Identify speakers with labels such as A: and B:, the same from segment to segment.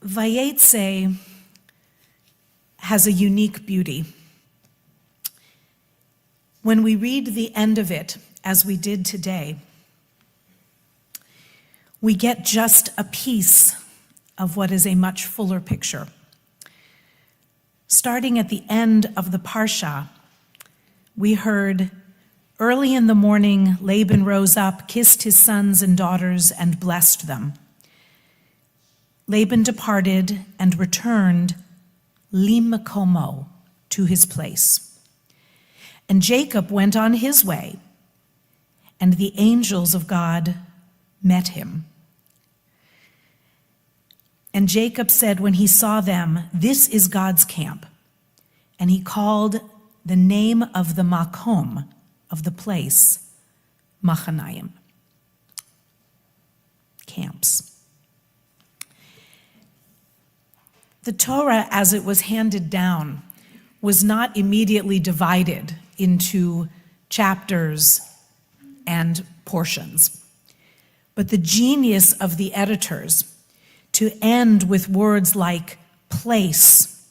A: Vayetzei has a unique beauty. When we read the end of it, as we did today, we get just a piece of what is a much fuller picture. Starting at the end of the Parsha, we heard, early in the morning, Laban rose up, kissed his sons and daughters, and blessed them. Laban departed and returned limakomo, to his place. And Jacob went on his way, and the angels of God met him. And Jacob said when he saw them, "This is God's camp." And he called the name of the makom, of the place, Machanayim, camps. The Torah, as it was handed down, was not immediately divided into chapters and portions. But the genius of the editors to end with words like place,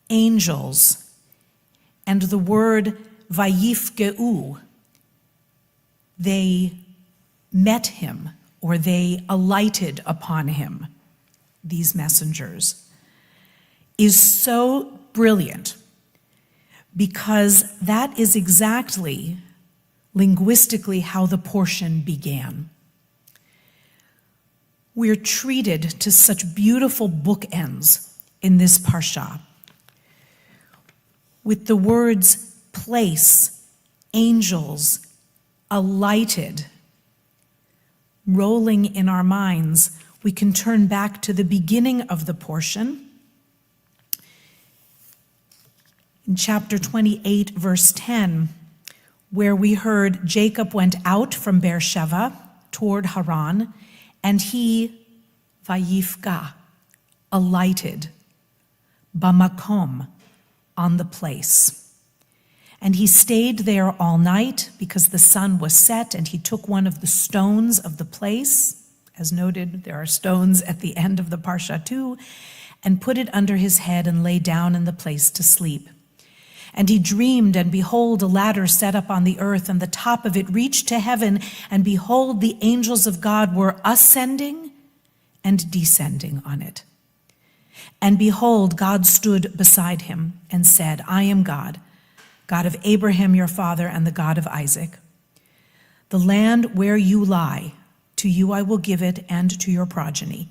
A: angels, and the word vayifgeu, they met him, or they alighted upon him, these messengers, is so brilliant, because that is exactly linguistically how the portion began. We're treated to such beautiful bookends in this parsha, with the words place, angels, alighted, rolling in our minds. We can turn back to the beginning of the portion. In chapter 28, verse 10, where we heard Jacob went out from Beersheba toward Haran, and he, vayifga, alighted, bamakom, on the place. And he stayed there all night because the sun was set, and he took one of the stones of the place. As noted, there are stones at the end of the Parsha too, and put it under his head and lay down in the place to sleep. And he dreamed, and behold, a ladder set up on the earth, and the top of it reached to heaven, and behold, the angels of God were ascending and descending on it. And behold, God stood beside him and said, "I am God, God of Abraham your father, and the God of Isaac. The land where you lie, to you I will give it, and to your progeny.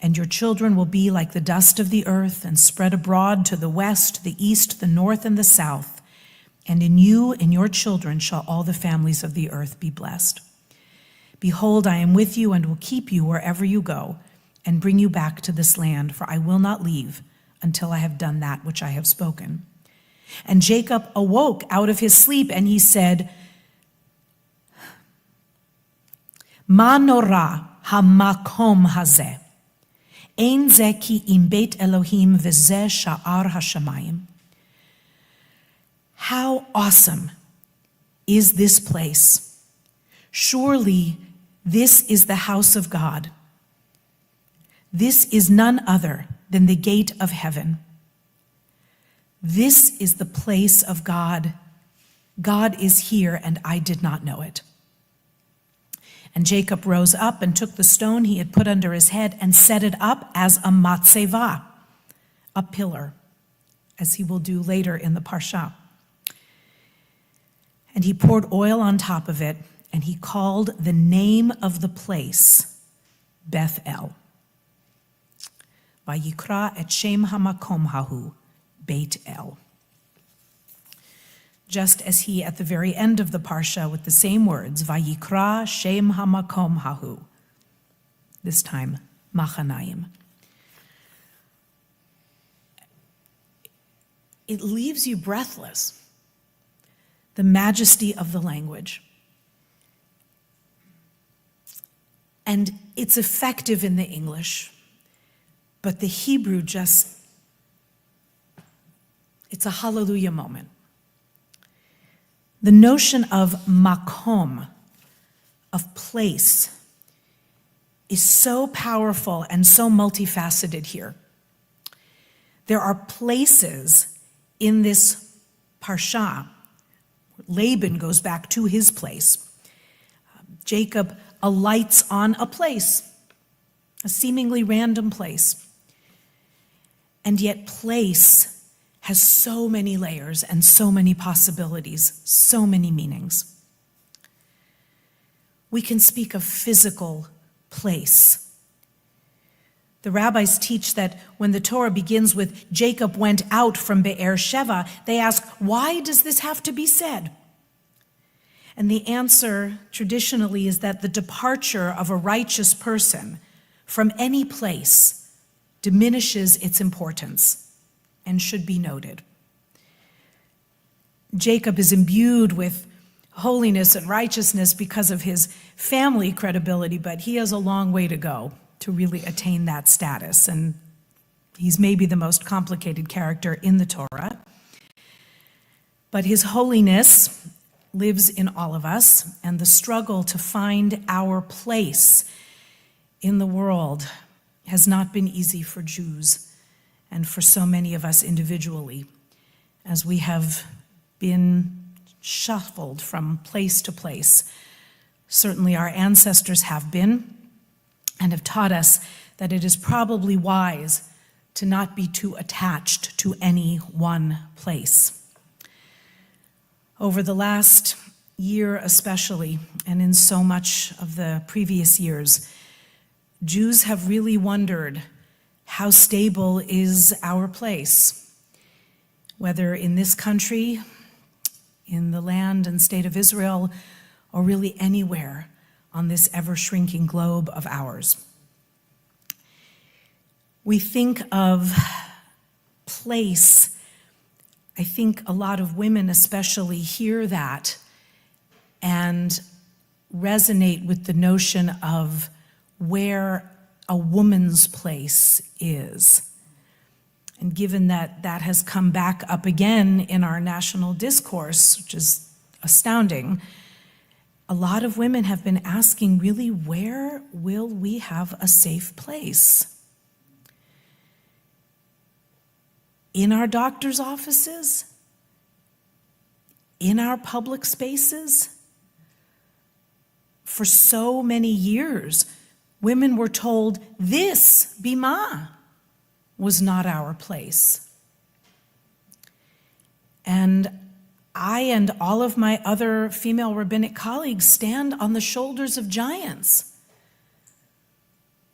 A: And your children will be like the dust of the earth, and spread abroad to the west, the east, the north, and the south. And in you and your children shall all the families of the earth be blessed. Behold, I am with you and will keep you wherever you go, and bring you back to this land, for I will not leave until I have done that which I have spoken." And Jacob awoke out of his sleep, and he said, "Ma nora hamakom hazeh. Ein ze ki im beit Elohim v'zeh sha'ar hashamayim." How awesome is this place? Surely this is the house of God. This is none other than the gate of heaven. This is the place of God. God is here, and I did not know it. And Jacob rose up and took the stone he had put under his head and set it up as a matzeva, a pillar, as he will do later in the Parsha. And he poured oil on top of it, and he called the name of the place Beth-El. Vayikra et shem hamakom hahu, Beit El. Just as he, at the very end of the Parsha, with the same words, Vayikra shem hamakom hahu, this time, Machanayim. It leaves you breathless, the majesty of the language. And it's effective in the English, but the Hebrew it's a hallelujah moment. The notion of makom, of place, is so powerful and so multifaceted here. There are places in this parsha. Laban goes back to his place. Jacob alights on a place, a seemingly random place. And yet place has so many layers and so many possibilities, so many meanings. We can speak of physical place. The rabbis teach that when the Torah begins with Jacob went out from Be'er Sheva, they ask, why does this have to be said? And the answer traditionally is that the departure of a righteous person from any place diminishes its importance and should be noted. Jacob is imbued with holiness and righteousness because of his family credibility, but he has a long way to go to really attain that status. And he's maybe the most complicated character in the Torah. But his holiness lives in all of us, and the struggle to find our place in the world has not been easy for Jews and for so many of us individually, as we have been shuffled from place to place. Certainly our ancestors have been, and have taught us that it is probably wise to not be too attached to any one place. Over the last year especially, and in so much of the previous years, Jews have really wondered, how stable is our place? Whether in this country, in the land and state of Israel, or really anywhere on this ever-shrinking globe of ours. We think of place. I think a lot of women especially hear that and resonate with the notion of where a woman's place is. And given that that has come back up again in our national discourse, which is astounding, a lot of women have been asking, really, where will we have a safe place? In our doctor's offices? In our public spaces? For so many years, women were told, this, bima, was not our place. And I and all of my other female rabbinic colleagues stand on the shoulders of giants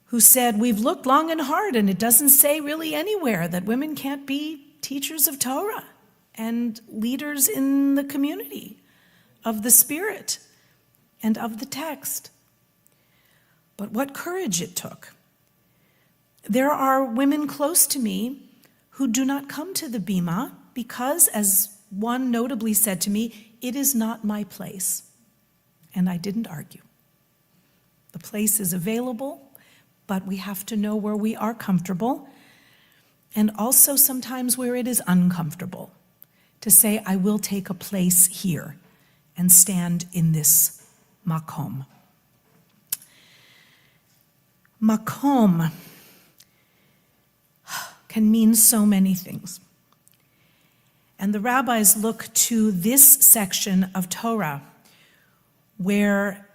A: who said, we've looked long and hard, and it doesn't say really anywhere that women can't be teachers of Torah and leaders in the community of the Spirit and of the text. But what courage it took. There are women close to me who do not come to the bima because, as one notably said to me, it is not my place. And I didn't argue. The place is available, but we have to know where we are comfortable, and also sometimes where it is uncomfortable, to say, I will take a place here and stand in this makom. Makom can mean so many things. And the rabbis look to this section of Torah where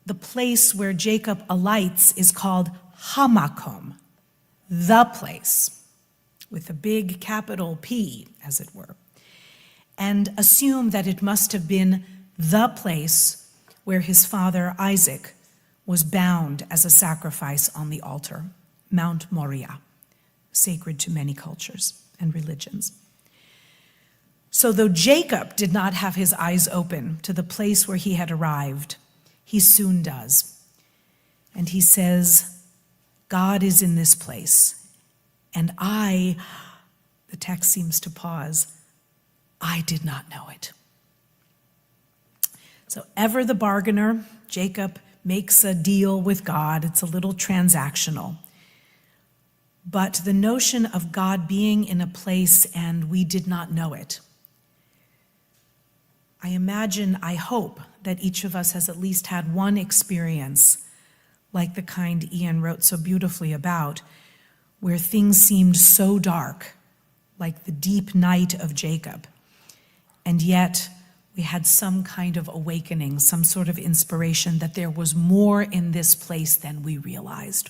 A: the place where Jacob alights is called Hamakom, the place, with a big capital P, as it were, and assume that it must have been the place where his father Isaac was bound as a sacrifice on the altar, Mount Moriah, sacred to many cultures and religions. So though Jacob did not have his eyes open to the place where he had arrived, he soon does. And he says, God is in this place. And the text seems to pause, I did not know it. So ever the bargainer, Jacob makes a deal with God. It's a little transactional. But the notion of God being in a place and we did not know it, I imagine, I hope, that each of us has at least had one experience like the kind Ian wrote so beautifully about, where things seemed so dark, like the deep night of Jacob, and yet we had some kind of awakening, some sort of inspiration that there was more in this place than we realized.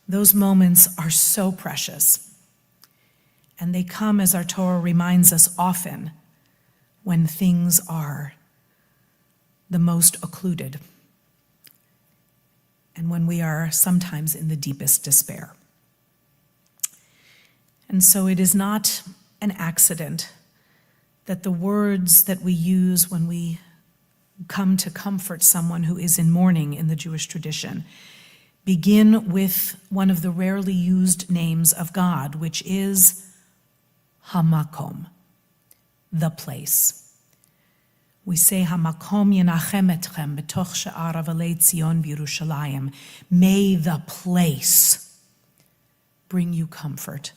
A: Those moments are so precious, and they come, as our Torah reminds us, often when things are the most occluded and when we are sometimes in the deepest despair. And so it is not an accident that the words that we use when we come to comfort someone who is in mourning in the Jewish tradition begin with one of the rarely used names of God, which is Hamakom, the place. We say, Hamakom yenachem etchem betoch she'ar avalei Tzion v'Yerushalayim. May the place bring you comfort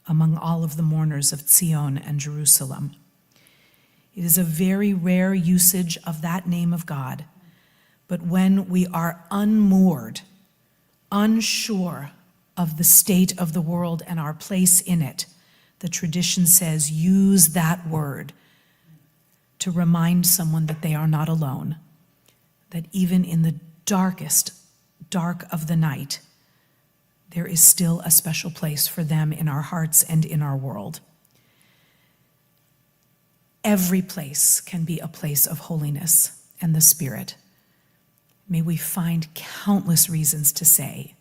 A: among all of the mourners of Tzion and Jerusalem. It is a very rare usage of that name of God, but when we are unmoored, unsure of the state of the world and our place in it, the tradition says, use that word to remind someone that they are not alone, that even in the darkest dark of the night, there is still a special place for them in our hearts and in our world. Every place can be a place of holiness and the Spirit. May we find countless reasons to say,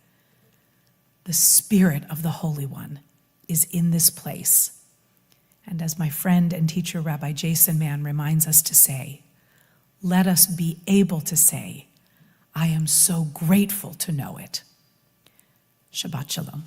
A: the Spirit of the Holy One is in this place. And as my friend and teacher, Rabbi Jason Mann, reminds us to say, let us be able to say, I am so grateful to know it. Shabbat Shalom.